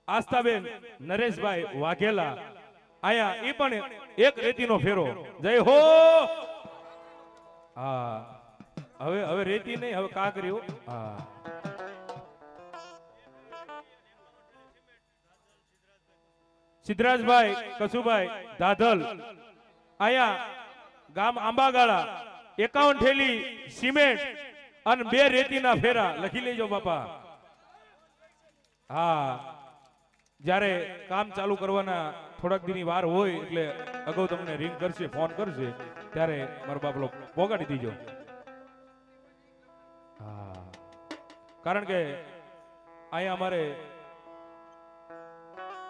આસ્થાબેન નરેશભાઈ વાઘેલા આયા એ પણ એક રેતીનો ફેરો જય હો હા હવે હવે રેતી નહીં હવે કાંકરીઓ હા સિદ્ધરાજભાઈ કસુભાઈ દાધલ આયા ગામ આંબાગાળા 51 થેલી સિમેન્ટ અને 2 રેતીના ફેરા લખી લેજો બાપા હા જ્યારે કામ ચાલુ કરવાના થોડાક દિનની વાર હોય એટલે અગાઉ તમને રિંગ કરશે ફોન કરશે ત્યારે મારો બાપલો પોગાડી દીજો હા કારણ કે અહીંયા અમારે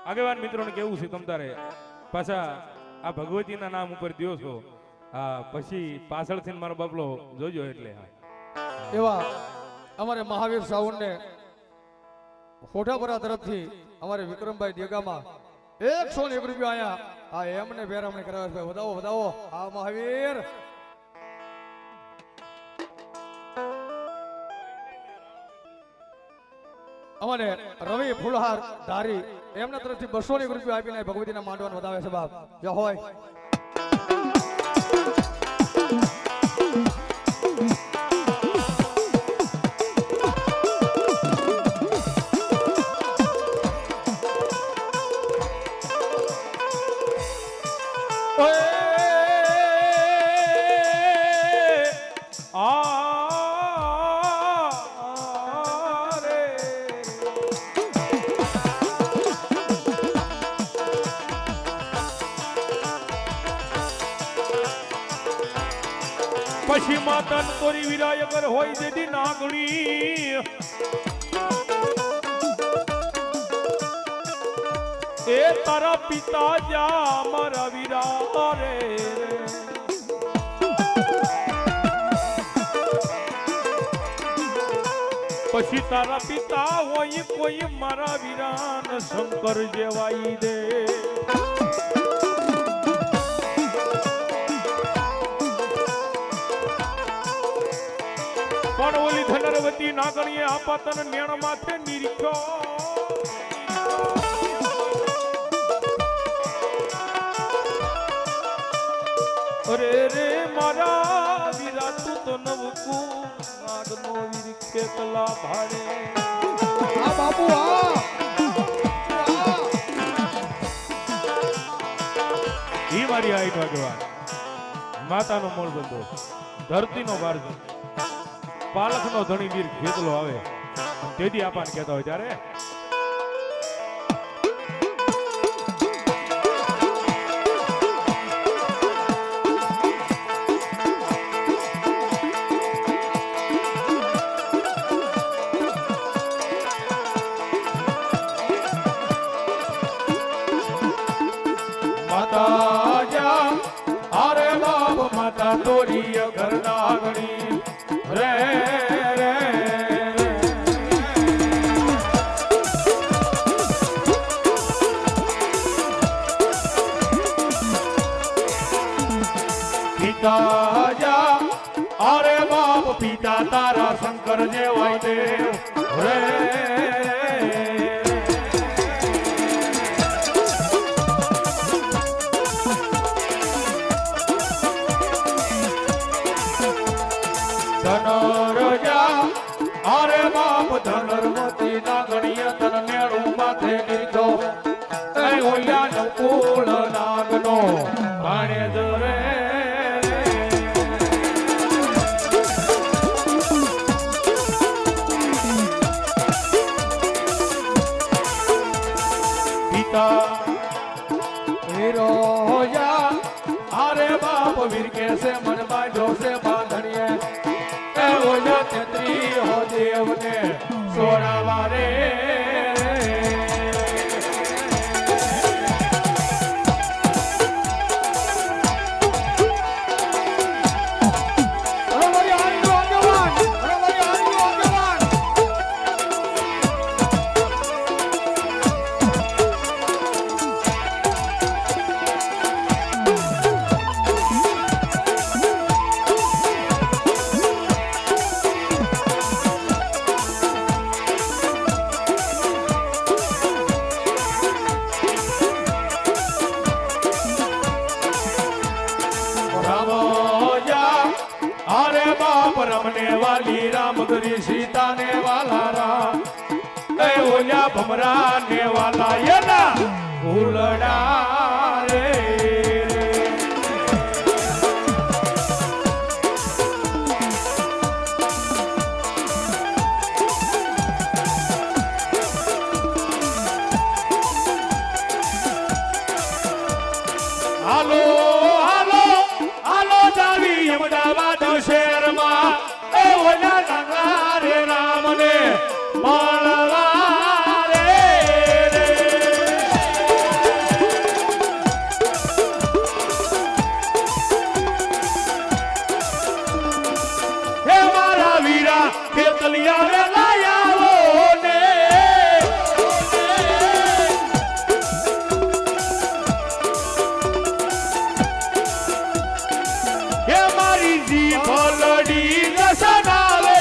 આગેવાન મિત્રોને કેવું છે તમ તારે પાછા આ ભગવતીના નામ ઉપર દ્યો છો હા પછી પાછળથી મારો બાપલો જોજો એટલે એવા અમારે મહાવીર સાઉન્ડને હોઠાપરા તરફથી અમારે વિક્રમભાઈ દેગામાં 101 રૂપિયા આયા આ એમને બેરામણી કરાવે છે વધાવો વધાવો આ મહાવીર અમારે રવિ ફુલહાર ધારી એમના તરફથી 201 રૂપિયા આપીને ભગવતીના માંડવાનું વધાવે છે બાપ જો હોય પછી માતા તોરી વિરાયગર હોય જેથી નાગણી એ તારા પિતા જા મારા વીરા રે પછી તારા પિતા હોય કોઈ મારા વીરાન શંકર જેવાઈ દે પણ ઓલી ધનરવતી નાગણીએ આપા તને નેણ માથે નિરીખ્યો અરે રે મારા વીરા તું તો નવકુ નાગનો વિરખે કલા ભાડે આ બાપુ આ ઈ મારી આઈ ભગવાન માતાનો મૂળ બંધો ધરતીનો બારજો પાલખનો ધણી વીર ખેતલો આવે તેથી આપણને કહેતા હોય ત્યારે માતા જા અરે બાપ માતા તોરી ઘર નાગણી રે રે પિતા જા અરે બાપ પિતા તારા શંકર જેવાય દેવ રે ધનરવતી નાગણીય તન મેળું માથે નીરજો એ ઓયા નો કુળ નાગનો પાણે દરે પિતા હીરોયા અરે બાપ વીર કે સે મન બાજો સે બાંધણીએ એ ઓયા તેત્રી હો દેવને સોડાવા રે રામ કરી સીતા ને વાલા રામ એ ઓલા ભમરા ને વાલા એના ફૂલડા રે હાલો હાલો હાલો જાવી અમદાવાદ શહેરમાં એ ઓલા નાના રે રામને મળવા રે હે મારા વીરા ખેતલિયા રે લાયાવો ને હે મારી જી ફલડી દસનાવે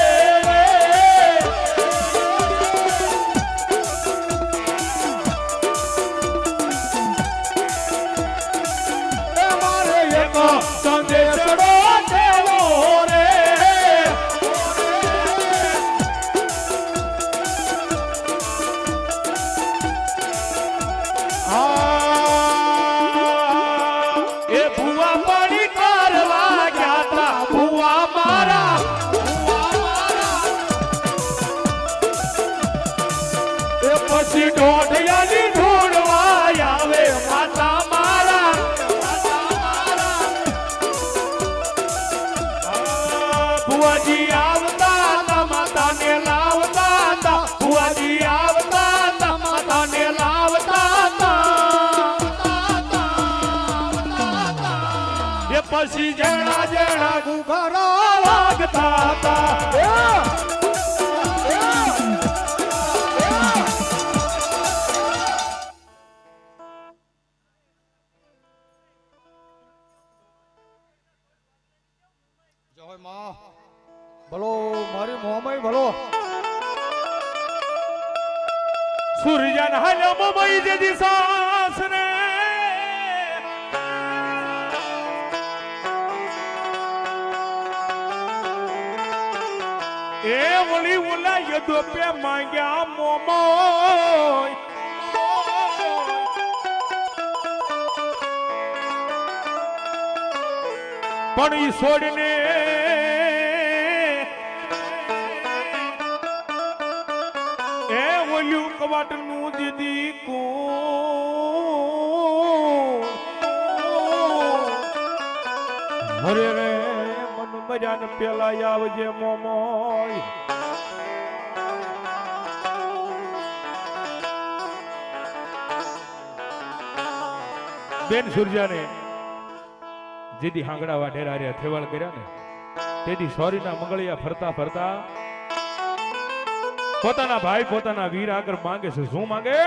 હે મારે એક સંદેશડો દેવો રે એ ભુવા પાણી કરવા ગયા તા ભુવા મારા એ પછી ઢોઢિયાની ઢોળવા આવે માતા મારા ભુવાજી આવતા તા માતાને લાવતા તા ભુવાજી આવતા તા માતાને લાવતા તા એ પછી જેણા જેણા ગુગારા વાગતા હતા જય માં ભલો મારી મોમાઈ ભલો સૂર્યન હાલો મોમઈ જે દિશાસ ને એ ઓલી ઓલા યદોપે માંગ્યા મોમોય પણ ઈ છોડને એ ઓલ્યું કવાટનું દીદી હરે રે મન મજાને પેલા આવજે મોમોય બેન સુરજાને જેદી હાંગડા વાઢેરા રે થેવાળ કર્યા ને તેદી સોરીના મંગળિયા ફરતા ફરતા પોતાના ભાઈ પોતાના વીર આગળ માંગે છે શું માંગે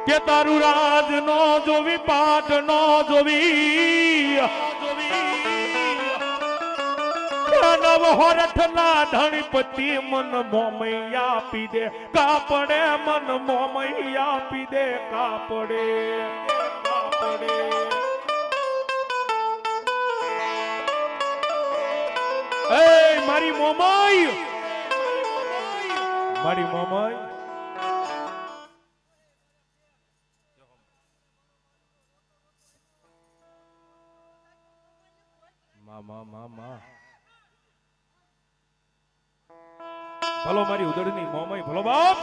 કે તારું રાજ નો જોવી પાટ નો જોવી નવ હોરઠ ના ધણીપતિ મન મોમૈયા આપી દે કાપડે મન મોમૈયા આપી દે કાપડે કાપડે એ મારી મોમઈ મારી મોમઈ મા ભલો મારી ઉદડની મોમઈ ભલો બાપ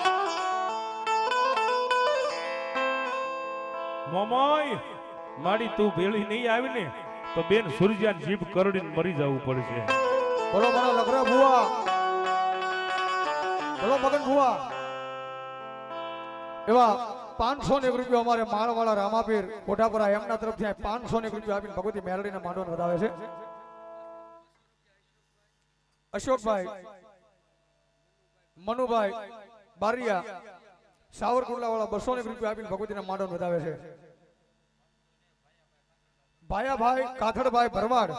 મોમઈ મારી તું ભેળી નહીં આવી ને તો બેન સૂરજાન જીભ કરડીને મરી જવું પડશે બોલો મારા લખરા ભુવા બોલો મગન ભુવા એવા 501 રૂપિયા અમારે માળવાળા રામાપીર કોઠાપરા એમના તરફથી 501 રૂપિયા આપીને ભગવતી મેલડીના માંડવાનું વધાવે છે અશોકભાઈ મનુભાઈ બારિયા સાવરકુંડલા વાળા 201 રૂપિયા આપીને ભગવતીના માંડવાનું વધાવે છે ભાયાભાઈ કાથડભાઈ ભરવાડ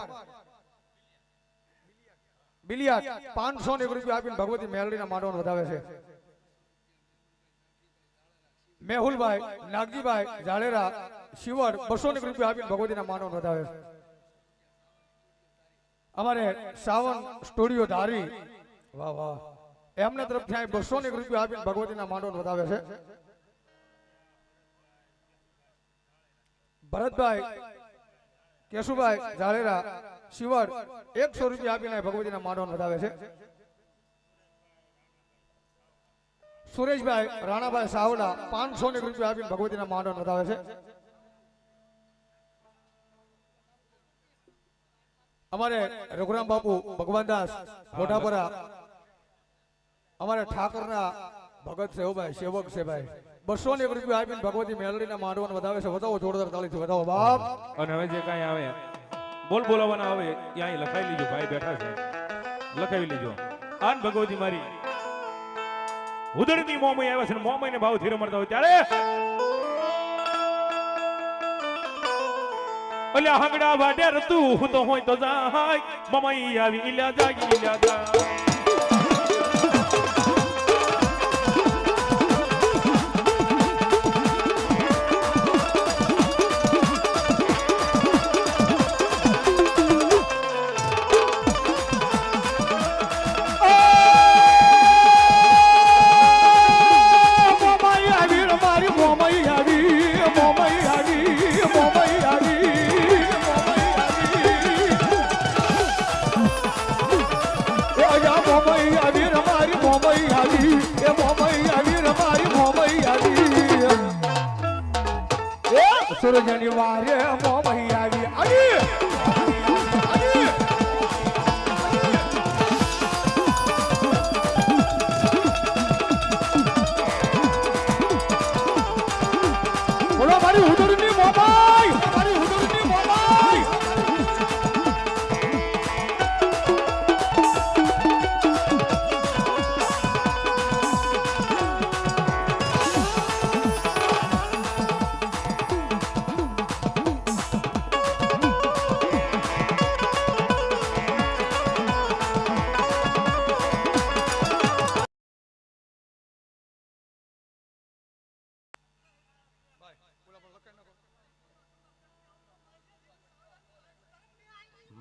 બિલિયાટ 501 રૂપિયા આપીને ભગવતી મેલડીના માંડવાનું વધાવે છે મેહુલભાઈ નાગજીભાઈ જાડેરા શિવડ 201 રૂપિયા આપીને ભગવતીના માંડવાનું વધાવે છે અમારે સાવન સ્ટુડિયો ધારી વાહ વાહ એમને તરફથી અહીં 201 રૂપિયા આપીને ભગવતીના માંડવને વધાવે છે ભરતભાઈ કેશુભાઈ ઝાલેરા શિવર 100 રૂપિયા આપીને ભગવતીના માંડવને વધાવે છે સુરેશભાઈ રાણાભાઈ સાવડા 501 રૂપિયા આપીને ભગવતીના માંડવને વધાવે છે અમારે રઘુરામ બાપુ ભગવાનદાસ મોઢાપરા અમારે ઠાકરના ભગત છે ભાઈ સેવક છે ભાઈ 201 રૂપિયા આપીને ભગવતી મેલડીના માંડવાને વધાવે છે વધાવો જોરદાર તાળીથી વધાવો બાપ અને હવે જે કાંઈ આવે બોલ બોલાવવાના આવે ત્યાં લખાઈ લીજો ભાઈ બેઠા છે લખાવી લીજો આન ભગવતી મારી ઉદળની મોમઈ આવ્યા છે મોમઈને ભાવથી રમતા હોય ત્યારે અલ્યા હંગડા વાડે રતું હું તો હોય તો જાય મમઈ આવી ઇલ્યા જાય સુરજની વારે મોમઈ આવી બોલો મારી હુદુરની મોમઈ મારી હુદુરની મોમઈ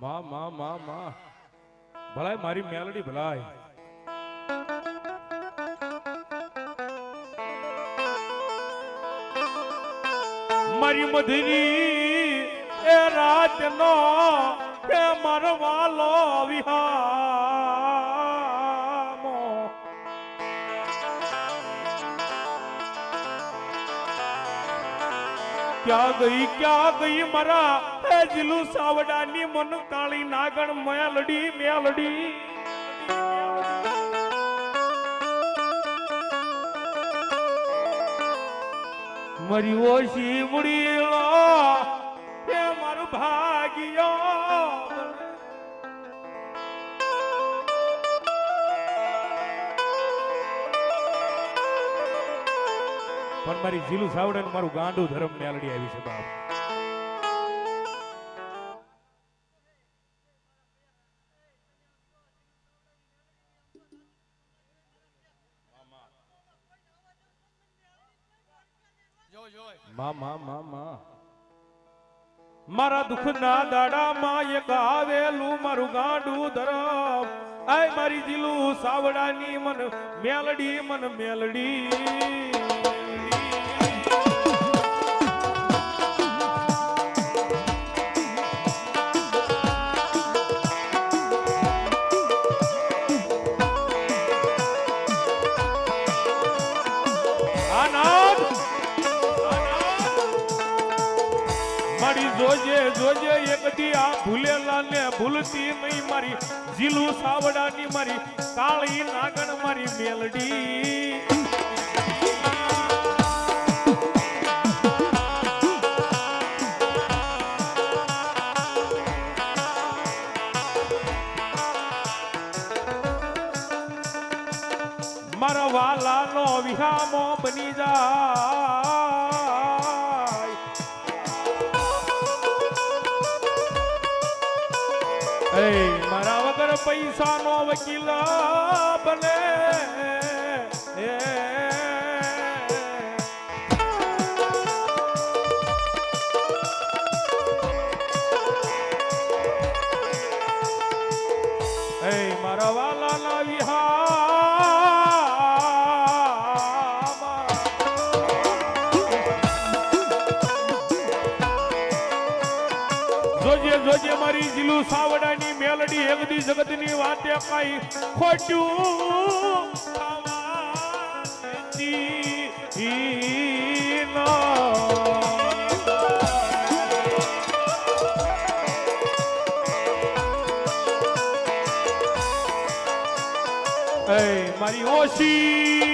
માં માં માં માં ભલાય મારી મેલડી ભલાય મારી મધરી એ રાતનો કે મરવાલો વિહામો ક્યાં ગઈ મારા જીલુ સાવડાની મન કાળી નાગણ મેલડી મેલડી મરી ઓછી મુડીલો એ મારું ભાગ્યો પણ મારી જીલુ સાવડાનું મારું ગાંડું ધર્મ મેલડી આવી છે બાપ મારા દુઃખ ના દાડામાં એક આવેલું મારું ગાંડું ધરમ આય મારી જીલુ સાવડાની મન મેલડી જોજે એક દી આ ભૂલેલા ને ભૂલતી નહીં મારી જીલુ સાવડાની મારી કાળી નાગણ મારી મેલડી મારા વાલાનો વિહામો બની જાય મારા વગર પૈસા નો વકીલ બને મારા વાલા ના વિહાર જીલું સાવડાની મેલડી એકદી જગતની વાતે કાઈ ખોટ્યું થવા દેતી ના. મારી ઓશી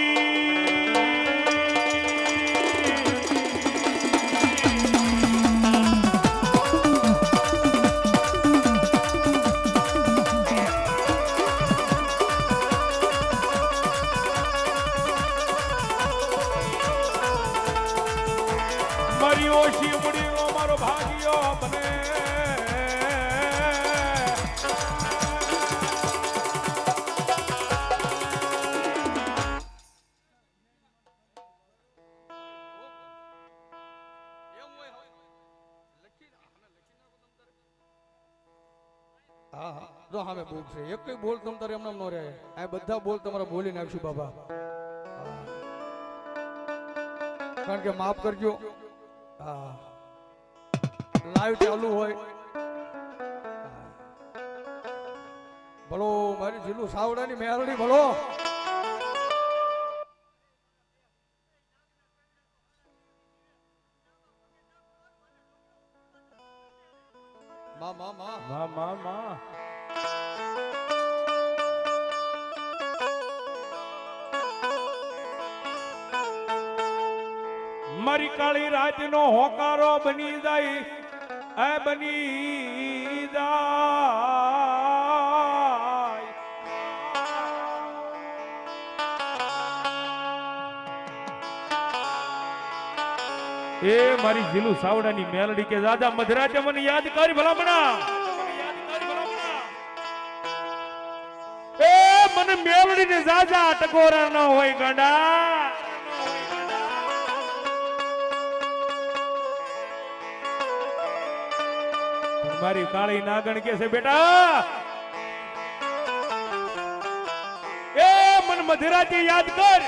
મારી ઓશી મુડીનો મારો ભાગ્યો બને. હા હા જો સામે બોલ છે એક કઈ બોલ તમ તારે એમને ન રહે આ બધા બોલ તમારે બોલી નાખશું બાબા. કારણ કે માફ કરજો હા લાઈવ ચાલુ હોય ભલો મારી જીલું સાવડાની મેરડી ભલો. માં માં માં માં માં માં મારી કાળી રાતનો હોકારો બની જાય એ બની જાય. એ મારી જીલું સાવડાની મેલડી કે દાદા મધરાજે મને યાદ કરી ભલામણા. એ મને મેલડી ને જાજા ટકોરા ન હોય ગાંડા. મારી કાળી નાગણ કે છે બેટા એ મન મધરાજે યાદ કર.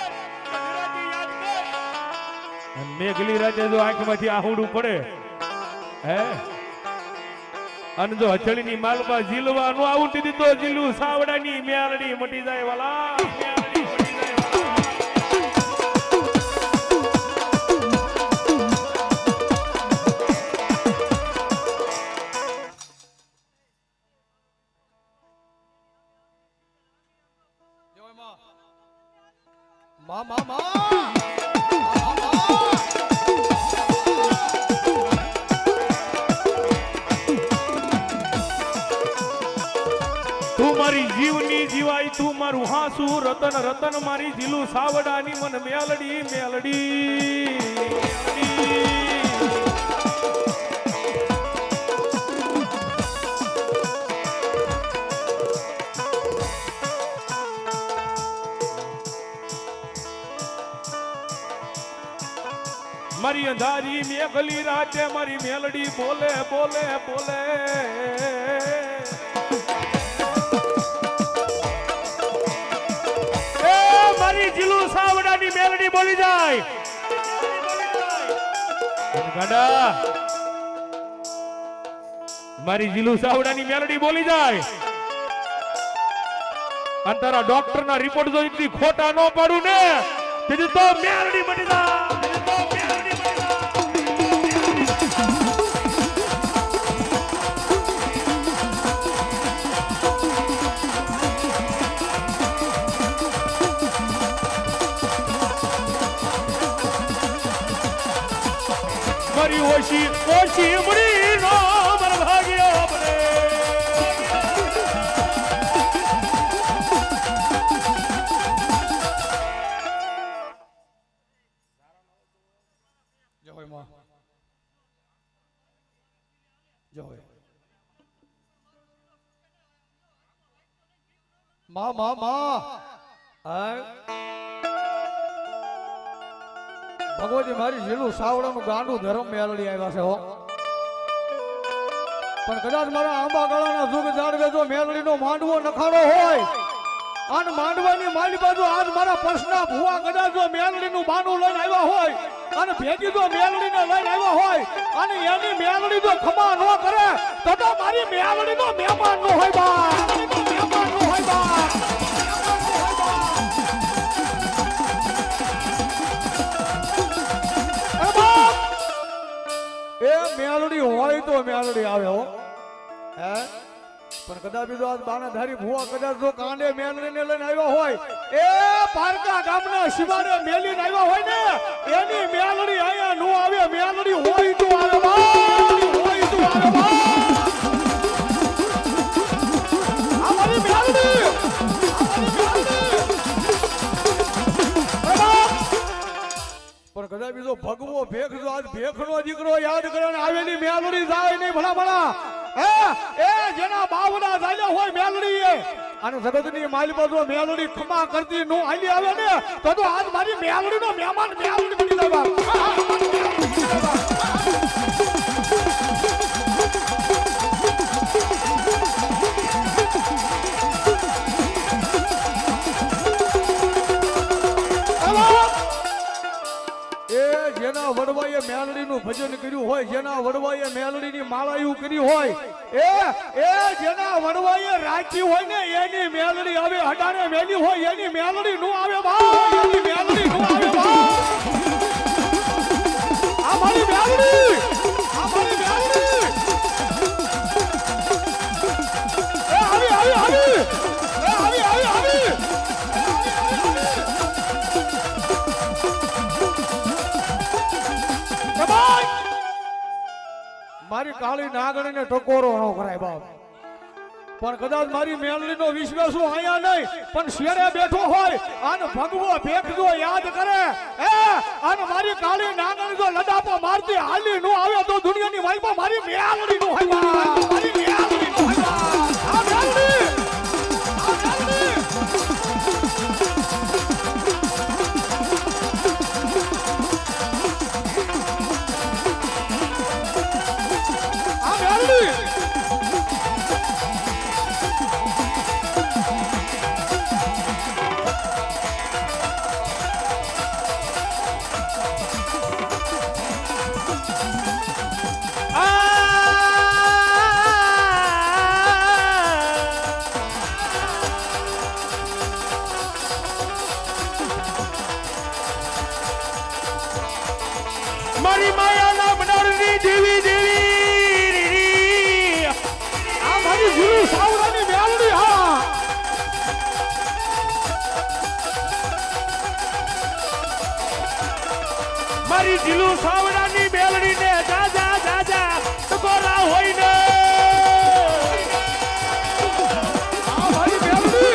મેઘલી રાતે જો આંખમાંથી આહુડું પડે હે અને જો હચળીની માલમાં જીલવાનું આવું દીધી તો જીલું સાવડાની મેરડી મટી જાય વાલા. મેરડી મટી જાય માં માં માં તું મારી જીવની જીવાય તું મારું હાસુ રતન રતન મારી જીલું સાવડાની મન મેલડી મેલડી. મારી અંધારી મેઘલી રાતે મારી મેલડી બોલે બોલે બોલે. એ મારી જીલું સાવડાની મેલડી બોલી જાય ગાડા. મારી જીલું સાવડાની મેલડી બોલી જાય અને તારા ડોક્ટર ના રિપોર્ટ જોઈ ખોટા ન પાડું ને તેથી તો મેલડી મટી જાય. મારી ઓછી ઓછી મુડી નો મર ભાગ્યો બને. જય હોય માં જય હોય માં માં માં ભગવતી મારી જીલું સાવડાનું ગાંડું ધર્મ મેળડી આવ્યા છે હો. પણ કદાચ મારા આંબા ગળાના જુગ જાળવે જો મેળડીનો માંડવો નખાડો હોય અને માંડવાની માલી બાજુ આજ મારા પર્સના ભુવા કદાચ જો મેળડીનું બાનું લઈને આવ્યા હોય અને ભેગી જો મેલડીને લઈને આવ્યો હોય અને એની મેલડી જો ખમા ન કરે તો મારી મેલડીનો મહેમાન ન હોય બા મહેમાન ન હોય બા એ મેલડી હોય તો મેલડી આવે હો હે પણ કદાચ જો આજ બાના ધારી ભુવા કદાચ જો કાંડે મેલડીને લઈને આવ્યો હોય એ પારકા ગામના શિવાડે મેલીને આવ્યો હોય ને એની મેલડી અહીંયા નો આવે મેલડી હોય તો આવે બા હોય તો આવે બા અમારી મેલડી પણ કદાચ બીજો ભગવો ભેખ જો આજ ભેખનો દીકરો યાદ કરે ને આવેલી મેલડી જાય નહીં ભલા ભલા એ જેના બાવડા ચાલ્યા હોય મેલડી એ અને જગતની માલિકા જો મેલડી ખમા કરતી નો હાલી આવે ને તો આજ મારી મેલડીનો મહેમાન મેલડી બની જાય જેના વડવાઈએ મેલડીનું ભજન કર્યું હોય જેના વડવાઈએ મેલડીની માળાયું કરી હોય એ જેના વડવાઈએ રાખી હોય ને એની મેલડી આવે હડાને મેલી હોય એની મેલડી નો આવે બા એની મેલડી નો આવે બા આ મારી મેલડી એ આવી મારી કાળી નાગણીને ટકોરો ન કરાય બાપ પણ કદાચ મારી મેલડીનો વિશ્વાસ આયા નહીં પણ શેરે બેઠો હોય અને ભગવો ભેખ જો યાદ કરે અને મારી કાળી નાગણી જો લડાપો મારતી હાલી નો આવે તો દુનિયાની વાઈપો મારી મેલડી નો હોય મારી મેલડી નો હોય આ મેલડી મારી માયાના બનાવની દેવી દેવી આ મારી જીલુ સાવરાની મેલડી હા મારી જીલુ સાવરાની મેલડી ને દાદા દાદા ટકોરા હોય ને આ મારી મેલડી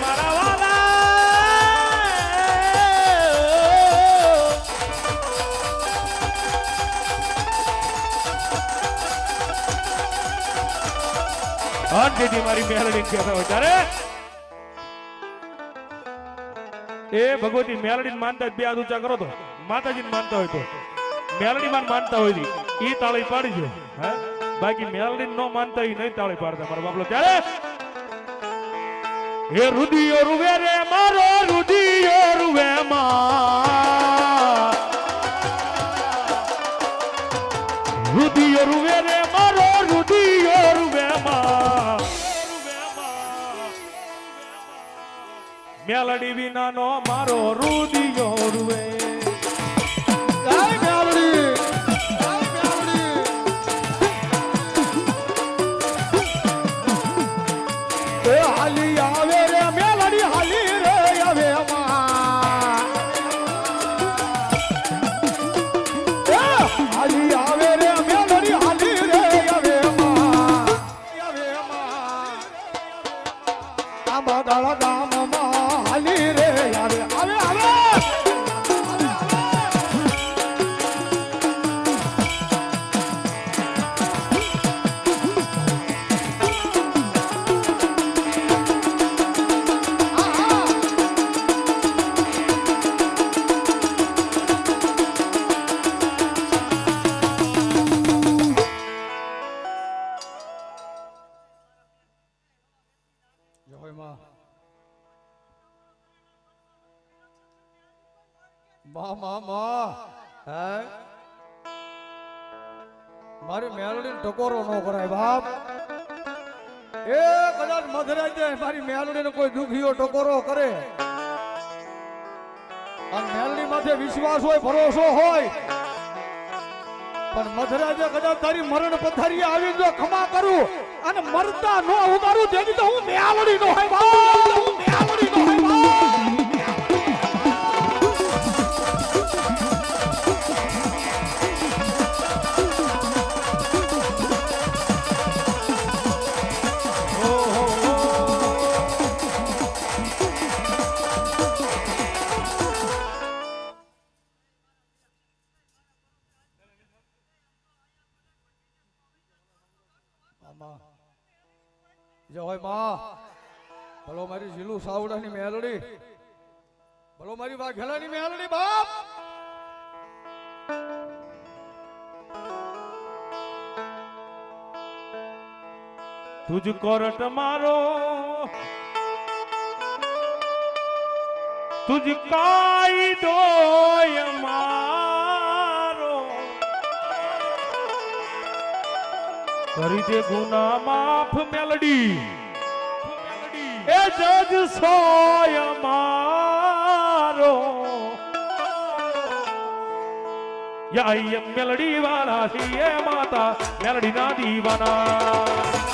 મારા વાલા હટ મારી મેલડી કહેતા હોય ત્યારે એ ભગવતી મેલડી માનતા બે હાથ ઊંચા કરો તો માતાજી માનતા હોય તો મેલડી માનતા હોય ઈ તાળી પાડીજો હા બાકી મેલડી નો માનતા ઈ નહીં તાળી પાડતા મારો બાપલો ત્યારે હે રુદિયો રૂવે રે મારો રુદિયો રૂવે માં રુદિયો રૂવે રે મારો રુદિયો રૂવે માં મેલડી વિનાનો મારો રુદિયો રૂવે હાલી આવે રે મેલડી હાલી રે આવે હાલી આવે રે મેલડી હાલી રે આવે આંબા ગાળા ગામમાં હાલી રે આવે આવે આવે મા હે મારી મેલડી ટકોરો ન કરાય બાપ એ કદાચ મધરાજે મારી મેલડી ને કોઈ દુખીઓ ટકોરો કરે અને મેલડી માથે વિશ્વાસ હોય ભરોસો હોય પણ મધરાજે કદાચ તારી મરણ પથારી આવી જો ખમા કરું અને મરતા નો ઉતારું તેથી તો હું મેલડી નો હોય બાપ હું મેલડી નો હોય બાપ જય હોય માં ભલો મારી ઝીલુ સાવડાની મેલડી ભલો મારી વાઘેલાની મેલડી બાપ તુજ કોરટ મારો તુજ કાયદો મારો કરી દે ગુના માફ મેલડી એ જજ સોય મારો યા મેલડી વાળા છીએ માતા મેલડી ના દીવાના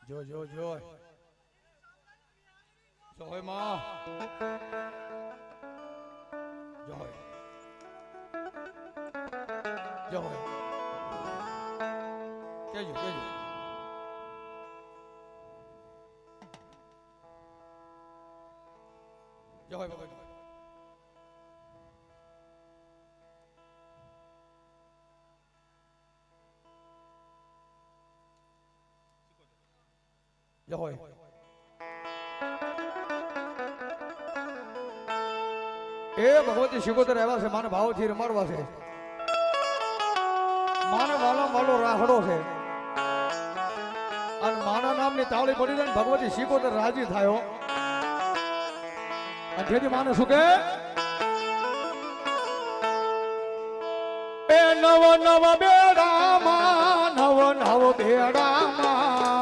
જો જો જો જોય માં જોય જોય કેજો કેજો જોય બાબા જય હોય એ ભગવતી શિકોતર આવ્યા છે માને ભાવથી રમાડવા છે માને વાલા વાલો રાહડો છે અને માના નામની તાળી પડી જાય ને ભગવતી શિકોતર રાજી થયો અને જેથી માને શું કે એ નવ નવ બેડામાં નવ નવ બેડામાં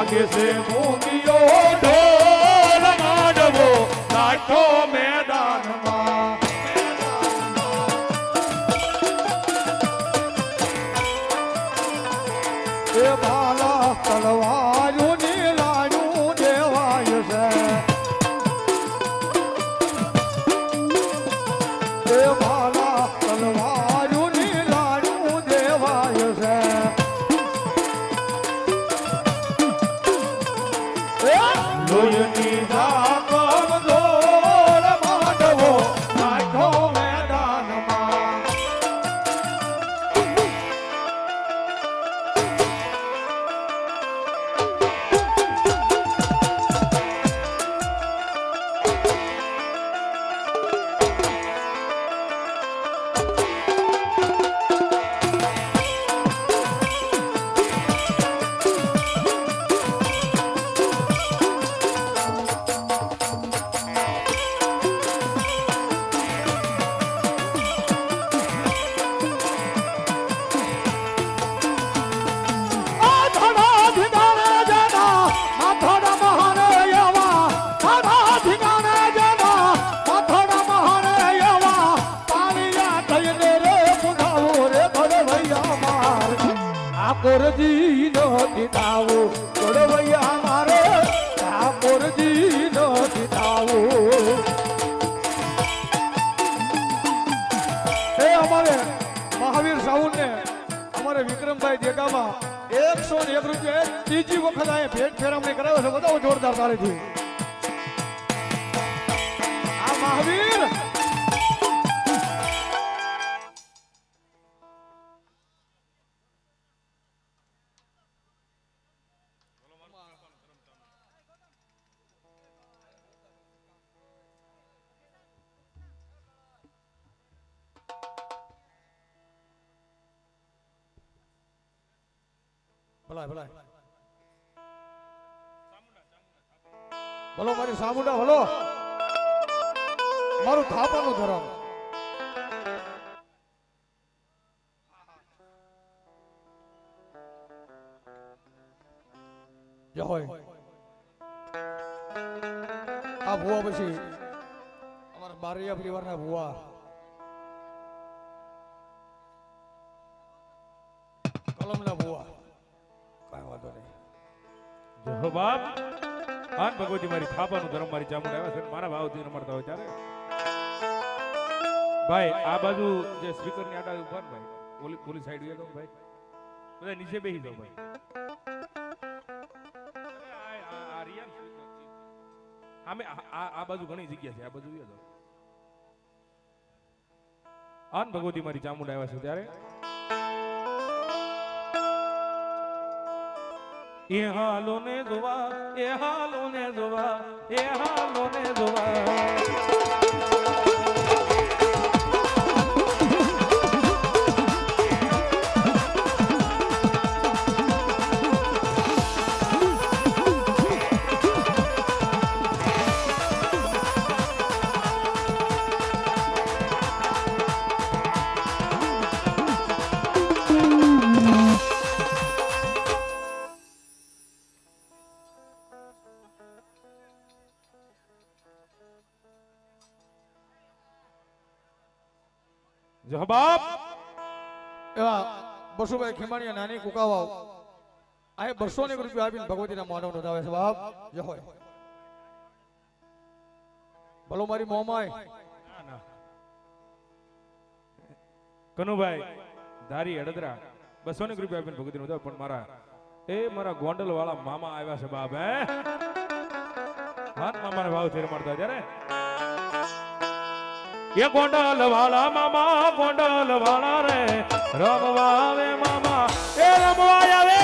વાગે છે મૂંગીયો ઢોલ માંડવો નાખો મેદાનમાં એ ભાલા તલવારું ની લાડું દેવાય છે એ ભાલા તલવારું ની લાડું દેવાય છે લોહીની ધાકમ ઢોલ માંડવો નાખો મેદાનમાં કોરજી નો દીધાવો કોડવૈયા મારે આ કોરજી નો દીધાવો એ અમારે મહાવીર સાઉન્ડ ને અમારે વિક્રમભાઈ દેગામાં 101 રૂપિયા ત્રીજી વખત આ ભેટ ફેરવણી કરાવ્યો છે બતાવો જોરદાર તાળીથી આ મહાવીર ભલાય ભલાય ભલો મારી સામુંડા ભલો મારું થાપાનું ધરમ જય હોય આ ભુવા પછી અમારા બારૈયા પરિવારના ભુવા કલમના ભુવા કાંઈ વાંધો નહીં જય બાપ આન ભગવતી મારી થાપાનું ધર્મ મારી ચામુંડ આવ્યા છે મારા ભાવથી રમાડતા હોય ત્યારે ભાઈ આ બાજુ જે સ્પીકર ની આડા ઉભા ને ભાઈ ઓલી સાઈડ ગયા તો ભાઈ બધા નીચે બેસી જાઓ ભાઈ આ બાજુ ઘણી જગ્યા છે આ બાજુ ગયા તો આન ભગવતી મારી ચામુંડ આવ્યા છે ત્યારે એ હાલો ને જોવા એ હાલો ને જોવા એ હાલો ને જોવા જવાબ એવા બસુભાઈ ખીમાણીયા નાની કુકાવાવ આ 200 રૂપિયા આપીને ભગવતીના માનવ નોંધાવે છે બાપ જય હોય ભલો મારી મોમાય કનુભાઈ ધારી હડદરા 200 રૂપિયા આપીને ભગવતી નોંધાવે પણ મારા ગોંડલ વાળા મામા આવ્યા છે બાપ હે હાથ મામાના ભાવ થી રમાડતા ત્યારે ये गोंडल वाला मामा गोंडल वाला रे रमवा वे मामा ए रमवाया वे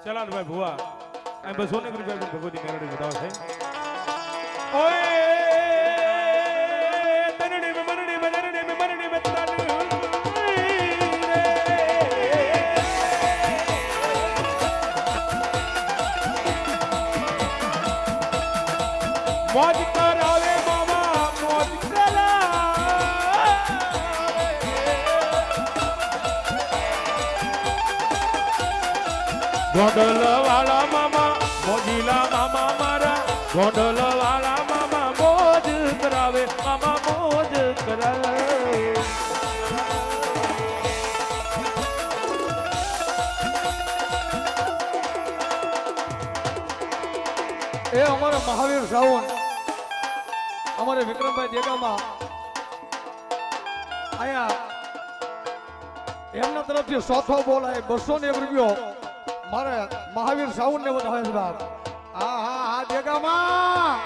ચલાલ ભાઈ ભુવા આ 200 રૂપિયા ભગવતી મેલડી બતાવો છે ઓય તનડી મે મનડી મે નરડી મે મનડી મે તનડી મોજ કરાવે મામા મોજ કરાવે ગોંડલ વાળા મામા મોજીલા મામા મારા ગોંડલ વાળા મામા મોજ કરાવે મામા મોજ કરાવે એ અમારા મહાવીર સાવન અમારે વિક્રમભાઈ દેગામાં અહીંયા એમના તરફથી ચોથો બોલ આવે 201 રૂપિયો મારે મહાવીર સાવન ને વધાવે છે બાપ હા હા હા દેગામાં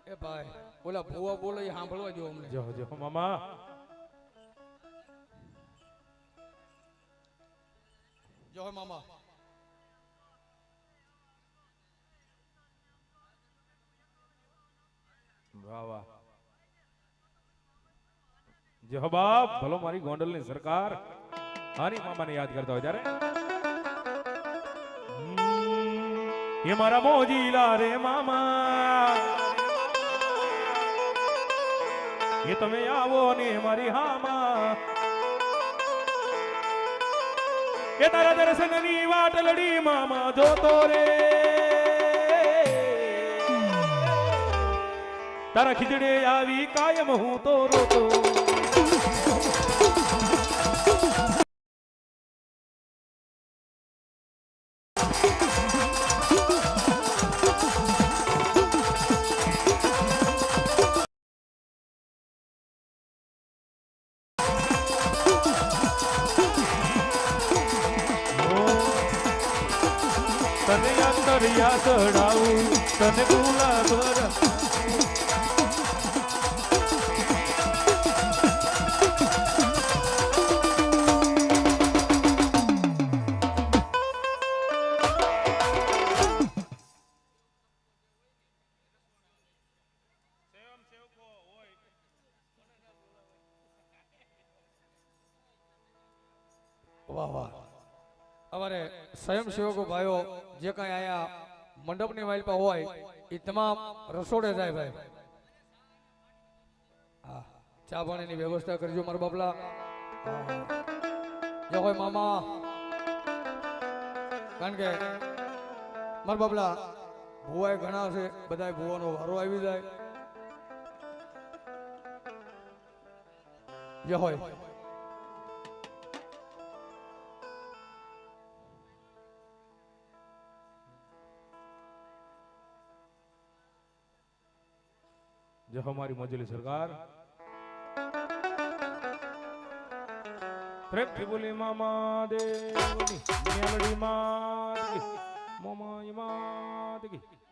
એ ભાઈ ઓલા ભુવા બોલે એ સાંભળવા જો અમને જો જો મામા જો મામા વાહ વાહ જય હો બાપ ભલો મારી ગોંડલની સરકાર હારી મામાને યાદ કરતા હોય ત્યારે એ મારા મોજીલા રે મામા એ તમે આવો ને મારી હામા એ તારા દર્શનની વાટ લડી મામા જોતો રે તારા ખીચડે આવી કાયમ હું તો રોતો તને અંતરિયા ચડાવું તને ગુલાબ વાહ વાહ અમારે સ્વયંસેવકો ભાઈઓ જે કઈ અહીંયા મંડપની વાઇલ પર હોય એ તમામ રસોડે જાય ભાઈ હા ચા પાણીની વ્યવસ્થા કરજો મારા બાપલા જો હોય મામા કારણ કે મારા બાપલા ભુવાય ઘણા છે બધા ભુવાનો વારો આવી જાય જે હોય જો હમારી મોજલી સરકાર પ્રેમથી બોલી મામા દેવની મેલડી માત કી મામા માત કી